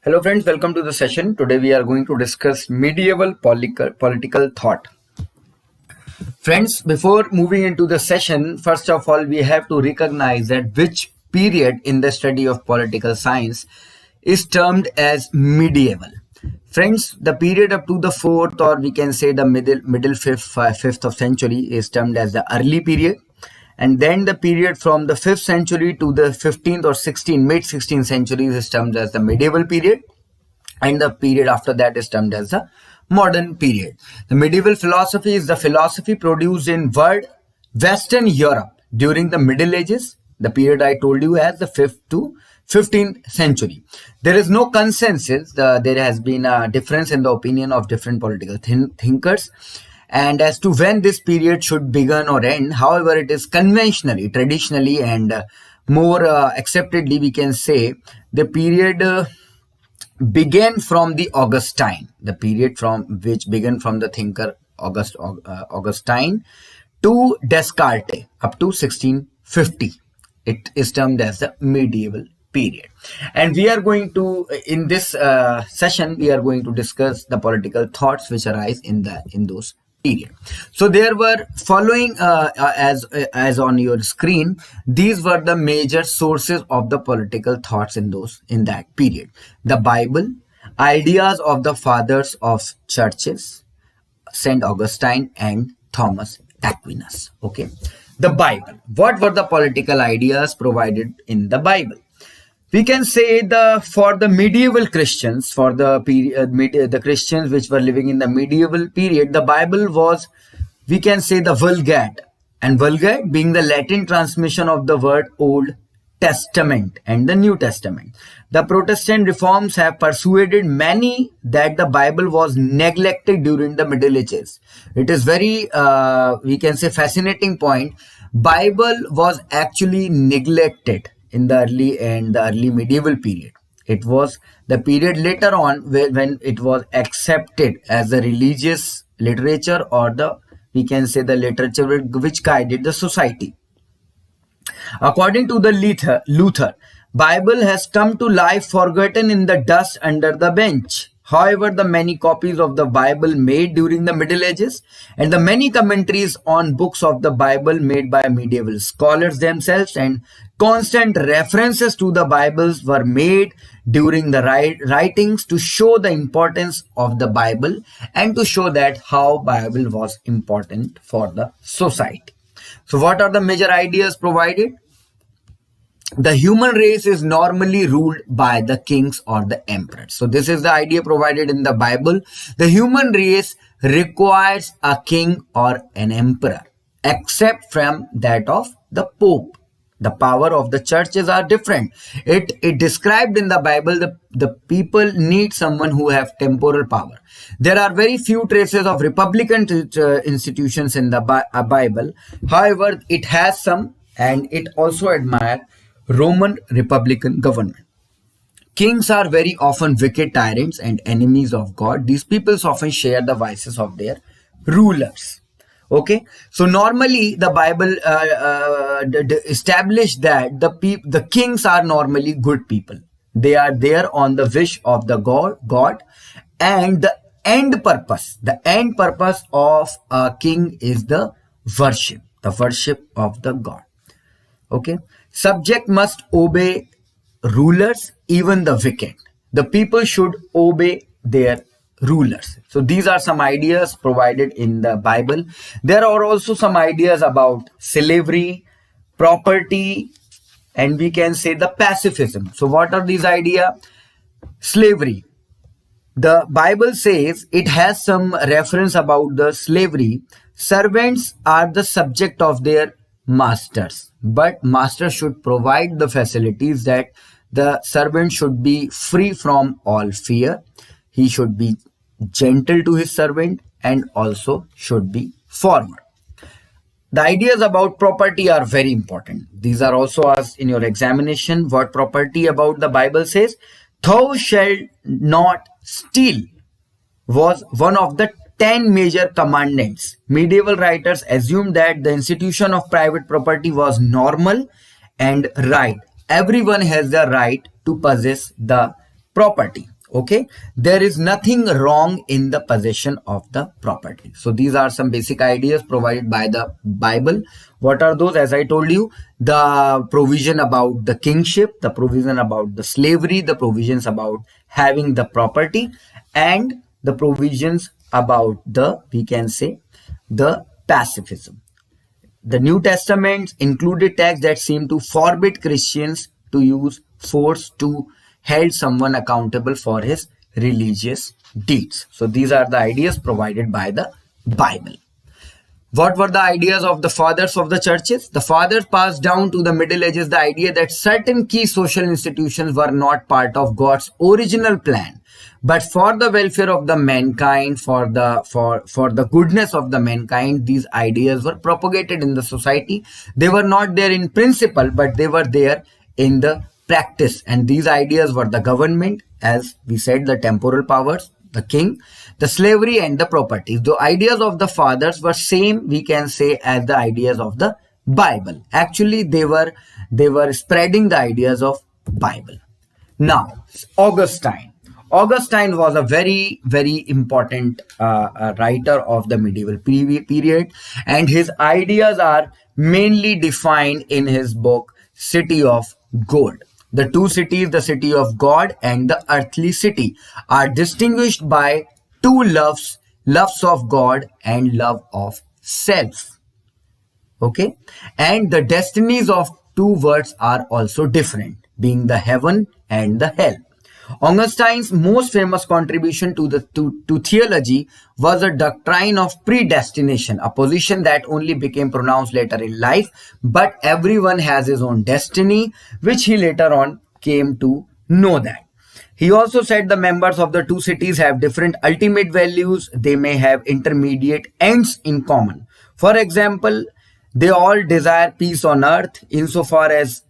Hello friends, welcome to the session. Today we are going to discuss medieval political thought. Friends, before moving into the session, first of all, we have to recognize that which period in the study of political science is termed as medieval. Friends, the period up to the 4th, or we can say the middle 5th of century, is termed as the early period. And then the period from the 5th century to the 15th or 16th, mid 16th centuries is termed as the medieval period. And the period after that is termed as the modern period. The medieval philosophy is the philosophy produced in Western Europe during the Middle Ages, the period I told you as the 5th to 15th century. There is no consensus. There has been a difference in the opinion of different political thinkers. And as to when this period should begin or end, however, it is conventionally, traditionally, and more acceptedly, we can say the period began from the Augustine, the period from which began from the thinker Augustine to Descartes up to 1650. It is termed as the medieval period. And we are going to, in this session, we are going to discuss the political thoughts which arise in those period. So there were following as on your screen, these were the major sources of the political thoughts in that period: the Bible, ideas of the fathers of churches, Saint Augustine and Thomas Aquinas. Okay, the Bible. What were the political ideas provided in the Bible? We can say for the medieval Christians, for the the Christians which were living in the medieval period, the Bible was, we can say, the Vulgate, and Vulgate being the Latin transmission of the word Old Testament and the New Testament. The Protestant reforms have persuaded many that the Bible was neglected during the Middle Ages. It is very, we can say, fascinating point. Bible was actually neglected in the early medieval period. It was the period later on when it was accepted as a religious literature, or we can say the literature which guided the society. According to the Luther, Bible has come to lie forgotten in the dust under the bench. However, the many copies of the Bible made during the Middle Ages and the many commentaries on books of the Bible made by medieval scholars themselves and constant references to the Bibles were made during the writings to show the importance of the Bible and to show that how Bible was important for the society. So what are the major ideas provided? The human race is normally ruled by the kings or the emperors. So this is the idea provided in the Bible. The human race requires a king or an emperor, except from that of the Pope. The power of the churches are different. It described in the Bible, the people need someone who have temporal power. There are very few traces of republican institutions in the Bible. However, it has some, and it also admires Roman republican government. Kings are very often wicked tyrants and enemies of God. These peoples often share the vices of their rulers. Okay, so normally the Bible established that the kings are normally good people. They are there on the wish of the God, and the end purpose of a king is the worship of the God. Okay, subject must obey rulers, even the wicked. The people should obey their rulers. So these are some ideas provided in the Bible. There are also some ideas about slavery, property, and we can say the pacifism. So what are these ideas? Slavery. The Bible says it has some reference about the slavery. Servants are the subject of their masters, but masters should provide the facilities that the servant should be free from all fear. He should be gentle to his servant and also should be forward. The ideas about property are very important. These are also asked in your examination. What property about the Bible says? Thou shalt not steal was one of the 10 major commandments. Medieval writers assumed that the institution of private property was normal and right. Everyone has the right to possess the property. Okay, there is nothing wrong in the possession of the property. So these are some basic ideas provided by the Bible. What are those? As I told you, the provision about the kingship, the provision about the slavery, the provisions about having the property, and the provisions about the, we can say, the pacifism. The New Testament included texts that seem to forbid Christians to use force to hold someone accountable for his religious deeds. So these are the ideas provided by the Bible. What were the ideas of the fathers of the churches? The fathers passed down to the Middle Ages the idea that certain key social institutions were not part of God's original plan, but for the welfare of the mankind, for the goodness of the mankind, these ideas were propagated in the society. They were not there in principle, but they were there in the practice. And these ideas were the government, as we said, the temporal powers, the king, the slavery, and the property. The ideas of the fathers were same, we can say, as the ideas of the Bible. Actually, they were spreading the ideas of Bible. Now, Augustine. Augustine was a very, very important writer of the medieval period, and his ideas are mainly defined in his book City of Gold. The two cities, the city of God and the earthly city, are distinguished by two loves of God and love of self. Okay, and the destinies of two worlds are also different, being the heaven and the hell. Augustine's most famous contribution to theology was a doctrine of predestination, a position that only became pronounced later in life, but everyone has his own destiny, which he later on came to know that. He also said the members of the two cities have different ultimate values. They may have intermediate ends in common. For example, they all desire peace on earth. Insofar as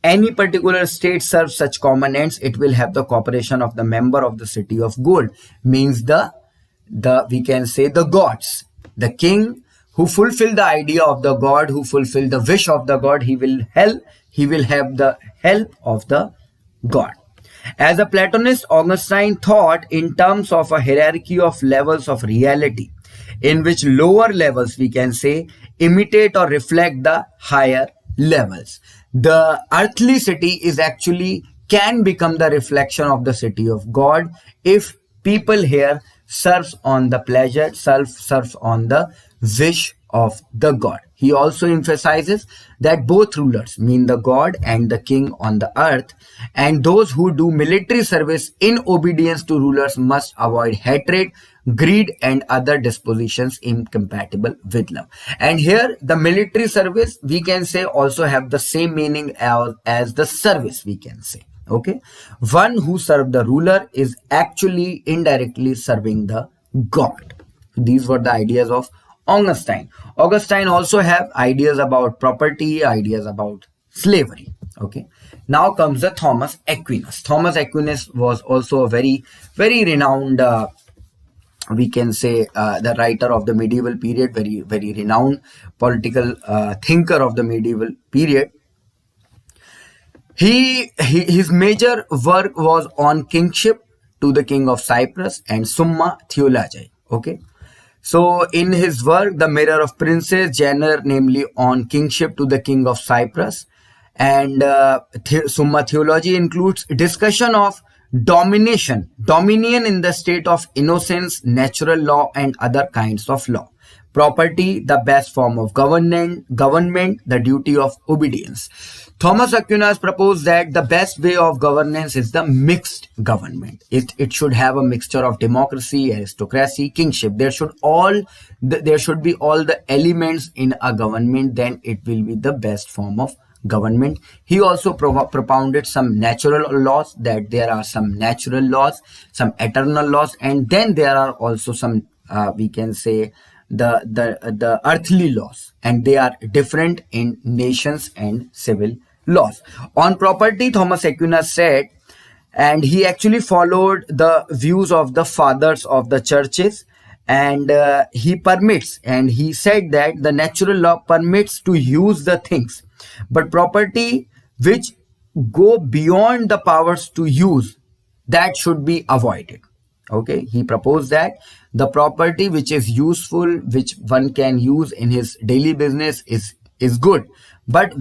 any particular state serves such common ends, it will have the cooperation of the member of the city of gold, means the we can say the gods. The king who fulfill the idea of the god, who fulfill the wish of the god, he will have the help of the god. As a Platonist, Augustine thought in terms of a hierarchy of levels of reality, in which lower levels, we can say, imitate or reflect the higher levels. The earthly city is actually can become the reflection of the city of God if people here serves on the pleasure, serves on the wish of the god. He also emphasizes that both rulers, mean the god and the king on the earth, and those who do military service in obedience to rulers must avoid hatred, greed, and other dispositions incompatible with love. And here the military service, we can say, also have the same meaning as the service, we can say. Okay, one who serves the ruler is actually indirectly serving the god. These were the ideas of Augustine. Augustine also have ideas about property, ideas about slavery. Okay, now comes the Thomas Aquinas. Thomas Aquinas was also a very, very renowned we can say the writer of the medieval period, very, very renowned political thinker of the medieval period. His major work was on kingship to the king of Cyprus and Summa Theologiae. Okay, so in his work, The Mirror of Princes, genre namely on kingship to the king of Cyprus, and Summa Theology includes discussion of dominion in the state of innocence, natural law, and other kinds of law. Property, the best form of government, the duty of obedience. Thomas Aquinas proposed that the best way of governance is the mixed government. It should have a mixture of democracy, aristocracy, kingship. There should be all the elements in a government, then it will be the best form of government. He also propounded some natural laws, that there are some natural laws, some eternal laws, and then there are also some we can say the earthly laws, and they are different in nations and civil laws. On property, Thomas Aquinas said, and he actually followed the views of the fathers of the churches, and he said that the natural law permits to use the things, but property which go beyond the powers to use that should be avoided. Okay, he proposed that the property which is useful, which one can use in his daily business, is good, but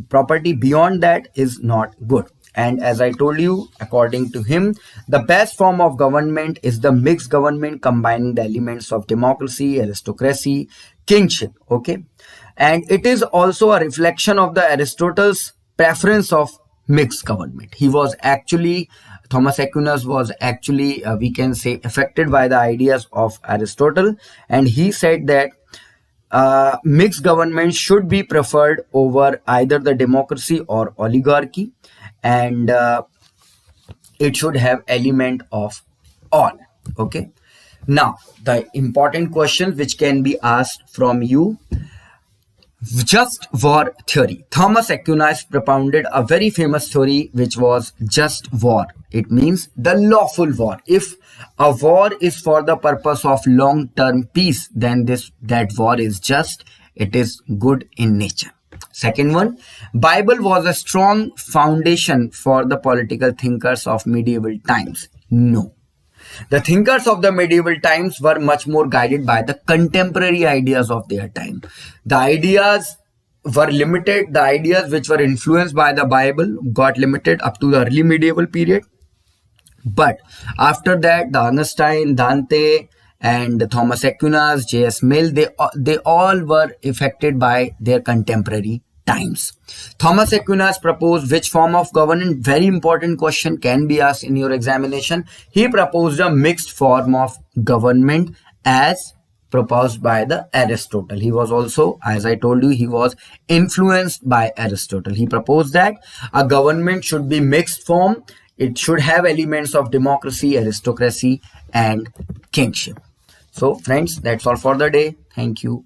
property beyond that is not good. And as I told you, according to him, the best form of government is the mixed government combining the elements of democracy, aristocracy, kingship. Okay, and it is also a reflection of the Aristotle's preference of mixed government. He was actually, Thomas Aquinas was actually, we can say, affected by the ideas of Aristotle, and he said that mixed government should be preferred over either the democracy or oligarchy, and it should have element of all. Okay, now the important questions which can be asked from you: just war theory. Thomas Aquinas propounded a very famous theory which was just war. It means the lawful war. If a war is for the purpose of long-term peace, then that war is just, it is good in nature. Second one, Bible was a strong foundation for the political thinkers of medieval times. No. The thinkers of the medieval times were much more guided by the contemporary ideas of their time. The ideas were limited. The ideas which were influenced by the Bible got limited up to the early medieval period. But after that, the Augustine, Dante, and Thomas Aquinas, J.S. Mill, they all were affected by their contemporary times. Thomas Aquinas proposed which form of government? Very important question, can be asked in your examination. He proposed a mixed form of government as proposed by the Aristotle. He was also, as I told you, he was influenced by Aristotle. He proposed that a government should be mixed form. It should have elements of democracy, aristocracy, and kingship. So friends, that's all for the day. Thank you.